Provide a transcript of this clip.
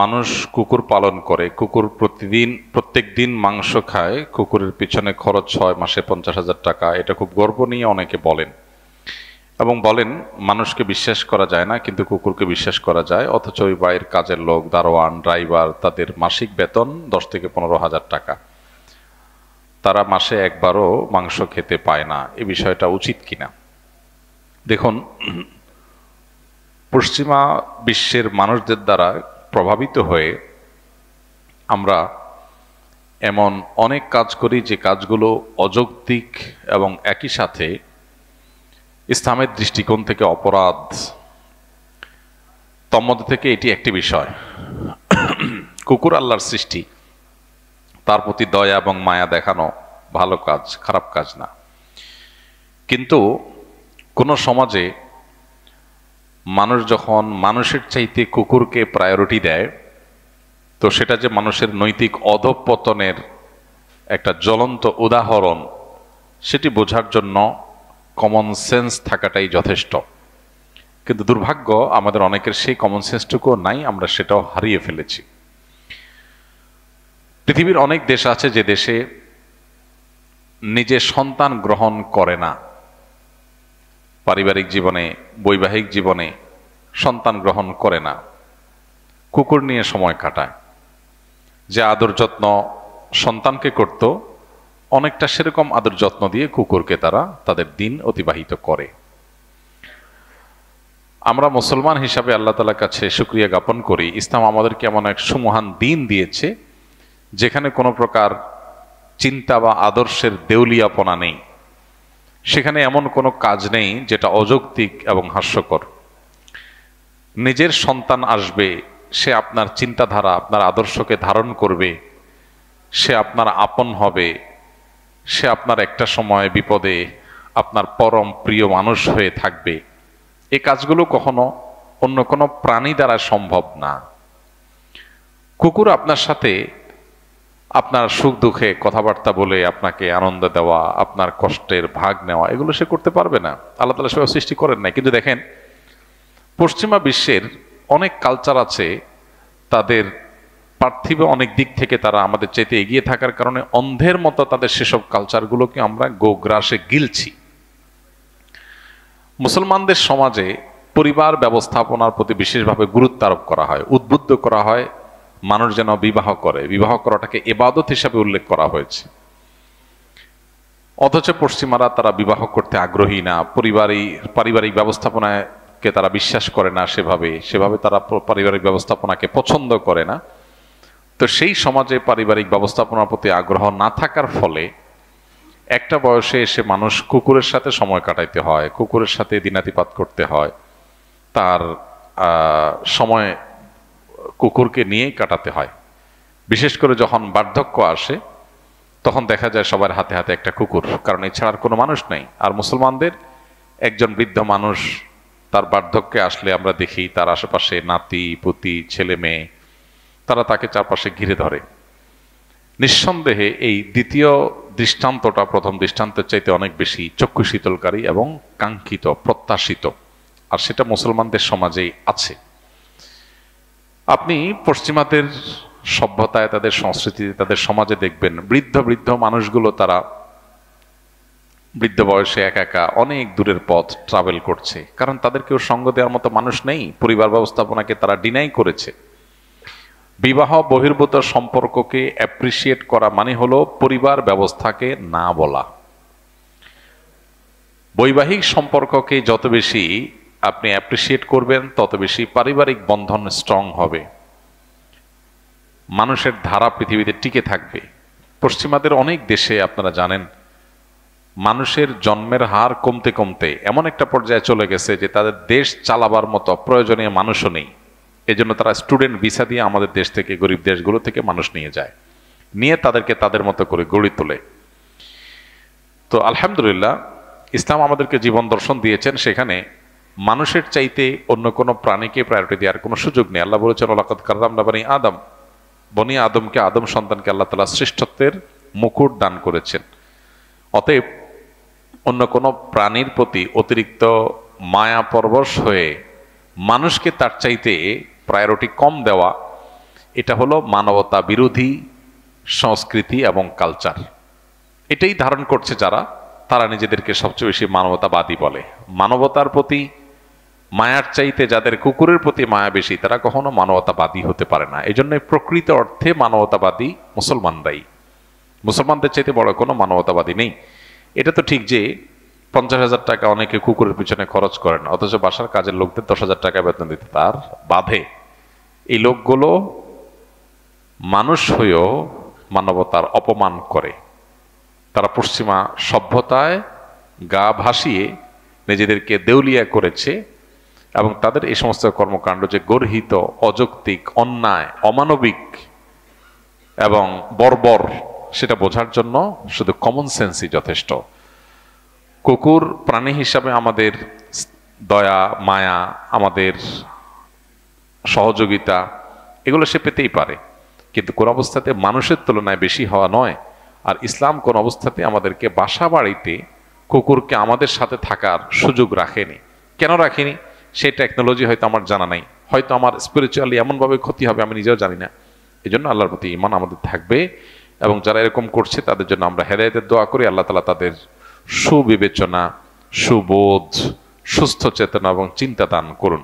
মানুষ কুকুর পালন করে, কুকুর প্রত্যেক দিন মাংস খায়, কুকুরের পিছনে খরচ হয় মাসে 50,000 টাকা। এটা খুব গর্ব নিয়ে অনেকে বলেন এবং বলেন মানুষকে বিশ্বাস করা যায় না, কিন্তু কুকুরকে বিশ্বাস করা যায়। অথচ ওই বাইরের কাজের লোক, দারোয়ান, ড্রাইভার, তাদের মাসিক বেতন 10 থেকে 15,000 টাকা। তারা মাসে একবারও মাংস খেতে পায় না। এই বিষয়টা উচিত কিনা? দেখুন, পশ্চিমা বিশ্বের মানুষদের দ্বারা প্রভাবিত হয়ে আমরা এমন অনেক কাজ করি যে কাজগুলো অযৌক্তিক এবং একই সাথে ইসলামের দৃষ্টিকোণ থেকে অপরাধ। তন্মধ্যে থেকে এটি একটি বিষয়। কুকুর আল্লাহর সৃষ্টি, তার প্রতি দয়া এবং মায়া দেখানো ভালো কাজ, খারাপ কাজ না। কিন্তু কোনো সমাজে মানুষ যখন মানুষের চাইতে কুকুরকে প্রায়োরিটি দেয়, তো সেটা যে মানুষের নৈতিক অধঃপতনের একটা জ্বলন্ত উদাহরণ, সেটি বোঝার জন্য কমন সেন্স থাকাটাই যথেষ্ট। কিন্তু দুর্ভাগ্য, আমাদের অনেকের সেই কমন সেন্সটুকু নাই, আমরা সেটাও হারিয়ে ফেলেছি। পৃথিবীর অনেক দেশ আছে যে দেশে নিজে সন্তান গ্রহণ করে না, পারিবারিক জীবনে, বৈবাহিক জীবনে সন্তান গ্রহণ করে না, কুকুর নিয়ে সময় কাটায়। যে আদর যত্ন সন্তানকে করত, অনেকটা সেরকম আদর যত্ন দিয়ে কুকুরকে তারা তাদের দিন অতিবাহিত করে। আমরা মুসলমান হিসাবে আল্লাহ তাআলার কাছে শুকরিয়া জ্ঞাপন করি, ইসলাম আমাদেরকে এমন এক সুমহান দিন দিয়েছে যেখানে কোনো প্রকার চিন্তা বা আদর্শের দেউলিয়াপনা নেই। সেখানে এমন কোনো কাজ নেই যেটা অযৌক্তিক এবং হাস্যকর। নিজের সন্তান আসবে, সে আপনার চিন্তাধারা, আপনার আদর্শকে ধারণ করবে, সে আপনার আপন হবে, সে আপনার একটা সময় বিপদে আপনার পরম প্রিয় মানুষ হয়ে থাকবে। এই কাজগুলো কখনো অন্য কোনো প্রাণী দ্বারা সম্ভব না। কুকুর আপনার সাথে আপনার সুখ দুঃখে কথাবার্তা বলে আপনাকে আনন্দ দেওয়া, আপনার কষ্টের ভাগ নেওয়া, এগুলো সে করতে পারবে না। আল্লাহ তাআলা সেভাবে সৃষ্টি করেন নাই। কিন্তু দেখেন, পশ্চিমা বিশ্বের অনেক কালচার আছে, তাদের পার্থিব অনেক দিক থেকে তারা আমাদের চাইতে এগিয়ে থাকার কারণে অন্ধের মতো তাদের সেসব কালচারগুলোকে আমরা গোগ্রাসে গিলছি। মুসলমানদের সমাজে পরিবার ব্যবস্থাপনার প্রতি বিশেষভাবে গুরুত্ব আরোপ করা হয়, উদ্বুদ্ধ করা হয় মানুষ যেন বিবাহ করে। বিবাহ করাটাকে ইবাদত হিসাবে উল্লেখ করা হয়েছে। অথচ পশ্চিমারা তারা বিবাহ করতে আগ্রহী না, পারিবারিক ব্যবস্থাপনাকে তারা বিশ্বাস করে না, সেভাবে তারা পারিবারিক ব্যবস্থাপনাকে পছন্দ করে না। তো সেই সমাজে পারিবারিক ব্যবস্থাপনার প্রতি আগ্রহ না থাকার ফলে একটা বয়সে এসে মানুষ কুকুরের সাথে সময় কাটাইতে হয়, কুকুরের সাথে দিনাতিপাত করতে হয়, তার সময় কুকুরকে নিয়েই কাটাতে হয়। বিশেষ করে যখন বার্ধক্য আসে, তখন দেখা যায় সবার হাতে হাতে একটা কুকুর, কারণ এছাড়া কোনো মানুষ নেই। আর মুসলমানদের একজন বৃদ্ধ মানুষ তার বার্ধক্যে আসলে আমরা দেখি তার আশেপাশে নাতি পুতি, ছেলে মেয়ে, তারা তাকে চারপাশে ঘিরে ধরে। নিঃসন্দেহে এই দ্বিতীয় দৃষ্টান্তটা প্রথম দৃষ্টান্তের চাইতে অনেক বেশি চক্ষু শীতলকারী এবং কাঙ্ক্ষিত, প্রত্যাশিত, আর সেটা মুসলমানদের সমাজেই আছে। আপনি পশ্চিমাদের সভ্যতায়, তাদের সংস্কৃতিতে, তাদের সমাজে দেখবেন বৃদ্ধ মানুষগুলো তারা বৃদ্ধ বয়সে একা একা অনেক দূরের পথ ট্রাভেল করছে, কারণ তাদের কেউ সঙ্গ দেওয়ার মতো মানুষ নেই। পরিবার ব্যবস্থাপনাকে তারা ডিনাই করেছে। বিবাহ বহির্ভূত সম্পর্ককে অ্যাপ্রিসিয়েট করা মানে হলো পরিবার ব্যবস্থাকে না বলা। বৈবাহিক সম্পর্ককে যত বেশি আপনি অ্যাপ্রিসিয়েট করবেন, তত বেশি পারিবারিক বন্ধন স্ট্রং হবে, মানুষের ধারা পৃথিবীতে টিকে থাকবে। পশ্চিমাদের অনেক দেশে আপনারা জানেন মানুষের জন্মের হার কমতে কমতে এমন একটা পর্যায়ে চলে গেছে যে তাদের দেশ চালাবার মতো প্রয়োজনীয় মানুষও নেই। এজন্য তারা স্টুডেন্ট ভিসা দিয়ে আমাদের দেশ থেকে, গরিব দেশগুলো থেকে মানুষ নিয়ে যায়, নিয়ে তাদেরকে তাদের মতো করে গড়ে তোলে। তো আলহামদুলিল্লাহ, ইসলাম আমাদেরকে জীবন দর্শন দিয়েছেন, সেখানে মানুষের চাইতে অন্য কোনো প্রাণীকে প্রায়োরিটি দেওয়ার কোনো সুযোগ নেই। আল্লাহ বলেছেন, ওয়ালাকাদ কাররামনা বানি আদম, বনি আদমকে, আদম সন্তানকে আল্লাহ তাআলা শ্রেষ্ঠত্বের মুকুট দান করেছেন। অতএব অন্য কোনো প্রাণীর প্রতি অতিরিক্ত মায়া পরবশ হয়ে মানুষকে তার চাইতে প্রায়োরিটি কম দেওয়া এটা হলো মানবতা বিরোধী সংস্কৃতি এবং কালচার। এটাই ধারণ করছে যারা, তারা নিজেদেরকে সবচেয়ে বেশি মানবতাবাদী বলে। মানবতার প্রতি মায়ার চাইতে যাদের কুকুরের প্রতি মায়া বেশি, তারা কখনো মানবতাবাদী হতে পারে না। এই জন্য প্রকৃত অর্থে মানবতাবাদী মুসলমানরাই। মুসলমানদের চাইতে বড় কোনো মানবতাবাদী নেই। এটা তো ঠিক যে 50,000 টাকা অনেকে কুকুরের পিছনে খরচ করেন, অথচ বাসার কাজের লোকদের 10,000 টাকা বেতন দিতে তার বাধে। এই লোকগুলো মানুষ হয়েও মানবতার অপমান করে। তারা পশ্চিমা সভ্যতায় গা ভাসিয়ে নিজেদেরকে দেউলিয়া করেছে, এবং তাদের এই সমস্ত কর্মকাণ্ড যে গর্হিত, অযৌক্তিক, অন্যায়, অমানবিক এবং বর্বর, সেটা বোঝার জন্য শুধু কমন সেন্সই যথেষ্ট। কুকুর প্রাণী হিসাবে আমাদের দয়া, মায়া, আমাদের সহযোগিতা, এগুলো সে পেতেই পারে, কিন্তু কোন অবস্থাতে মানুষের তুলনায় বেশি হওয়া নয়। আর ইসলাম কোন অবস্থাতে আমাদেরকে বাসা বাড়িতে কুকুরকে আমাদের সাথে থাকার সুযোগ রাখেনি। কেন রাখেনি? সেই টেকনোলজি হয়তো আমার জানা নাই, হয়তো আমার স্পিরিচুয়ালি এমনভাবে ক্ষতি হবে আমি নিজেও জানি না। এই জন্য আল্লাহর প্রতি ঈমান আমাদের থাকবে, এবং যারা এরকম করছে তাদের জন্য আমরা হেদায়েতের দোয়া করি। আল্লাহ তাআলা তাদের সুবিবেচনা, সুবোধ, সুস্থ চেতনা এবং চিন্তা দান করুন।